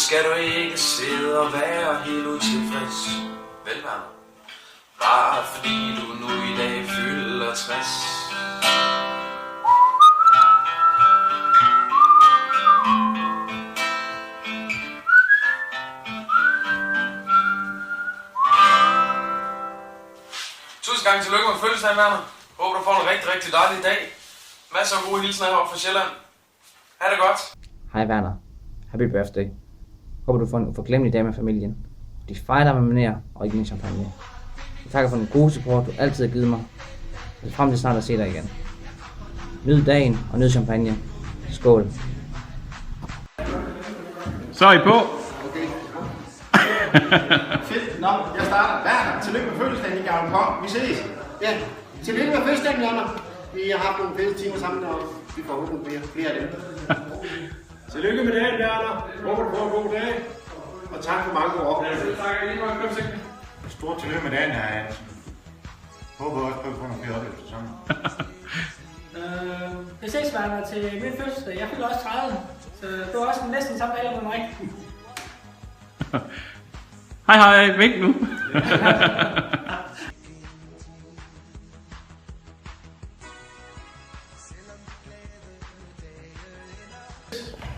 skal du ikke sidde og være helt utilfreds. Vel, Werner? Bare fordi du nu i dag fylder 60. Tusind gange tillykke med fødselsdagen, Werner. Håber du får en rigtig, rigtig dejlig dag. Masser af gode hilsner heroppe fra Sjælland. Ha' det godt. Hej Werner. Happy birthday. Håber du får en uforglemmelig dag med familien. De fejrer med manér og ikke med champagne. Jeg takker for den gode support, du altid har givet mig. Jeg ser frem til snart at se dig igen. Nyd dagen og nyd champagne. Skål. Så er I på. Okay. Fedt. Nå, jeg starter. Werner, tillykke med fødselsdagen i Gavn Kong. Vi ses. Ja, tillykke med fødselsdagen, Werner. Vi har haft nogle fede timer sammen, og vi får håbentlig flere af dem. Tillykke med dagen, Werner. Håber du får en god dag. Og tak for mange gode oplevelser. Tak, lige meget købsigt. Stort tillykke med dagen, her Hansen. Håber også på at få nogle flere oplevelser sammen. Vi ses, Werner, til min fødselsdag. Jeg fylder også 30, så du er også næsten samme alder med mig. Hej hej, vink nu.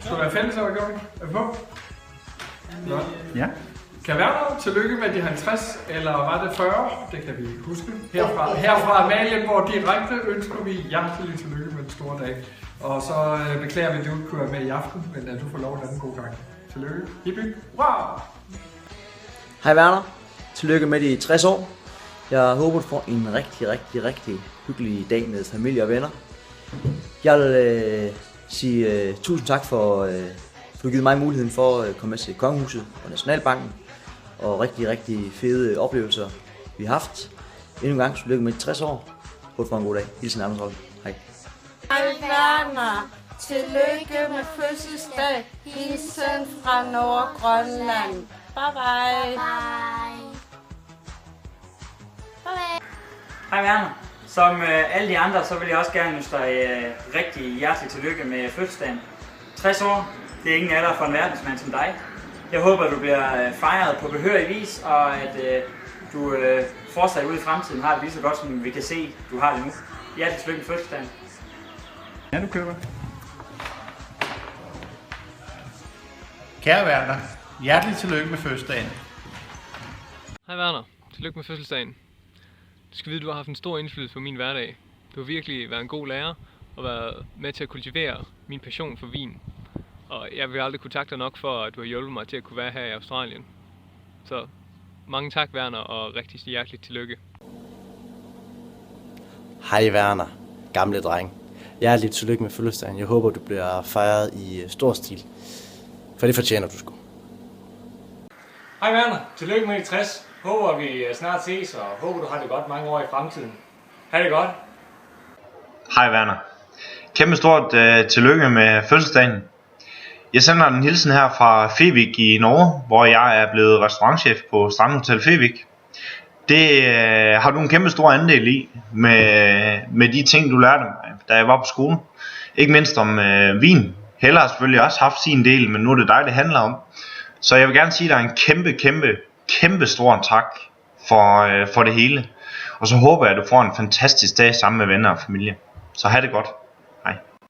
Skal du være fælles, eller gør vi? Er vi på? Nå. Ja. Kan Werner, tillykke med de 50, eller var det 40? Det kan vi huske. Herfra Amalie, hvor direkte ønsker vi hjertelig tillykke med den store dag. Og så beklager vi, at du ikke kunne være med i aften, men at du får lov en anden god gang. Tillykke. Hippie. Wow! Hej Werner. Tillykke med de 60 år. Jeg håber, du får en rigtig hyggelig dag med familie og venner. Jeg vil sige tusind tak for at du har givet mig muligheden for at komme med til Kongehuset og Nationalbanken. Og rigtig fede oplevelser, vi har haft. Endnu en gang tillykke med de 60 år. Håber du får en god dag. Hilsen Anders Holm. Hej. Hej Werner. Tillykke med fødselsdag. Hilsen fra Nordgrønland. Bye bye. Hej Werner. Som alle de andre, så vil jeg også gerne ønske dig rigtig hjertelig tillykke med fødselsdagen. 60 år, det er ingen alder for en verdensmand som dig. Jeg håber, at du bliver fejret på behørig vis, og at du fortsat ude i fremtiden har det lige så godt, som vi kan se, du har det nu. Hjertelig tillykke med fødselsdagen. Ja, du køber. Kære Werner, hjertelig tillykke med fødselsdagen. Hej Werner, tillykke med fødselsdagen. Du skal vide, at du har haft en stor indflydelse på min hverdag. Du har virkelig været en god lærer og været med til at kultivere min passion for vin. Og jeg vil aldrig kunne takke dig nok for, at du har hjulpet mig til at kunne være her i Australien. Så mange tak Werner, og rigtig hjerteligt tillykke. Hej Werner, gamle dreng. Hjerteligt tillykke med fødselsdagen. Jeg håber, du bliver fejret i stor stil. For det fortjener du sgu. Hej Werner, tillykke med de 60. Håber vi snart ses, og håber du har det godt mange år i fremtiden. Ha' det godt. Hej Werner. Kæmpe stort tillykke med fødselsdagen. Jeg sender en hilsen her fra Fevik i Norge, hvor jeg er blevet restaurantchef på Strandhotel Fevik. Det har du en kæmpe stor andel i, med de ting du lærte mig, da jeg var på skolen. Ikke mindst om vin. Hella har selvfølgelig også haft sin del, men nu er det dig, det handler om. Så jeg vil gerne sige dig en kæmpe stor tak for det hele. Og så håber jeg, at du får en fantastisk dag sammen med venner og familie. Så have det godt.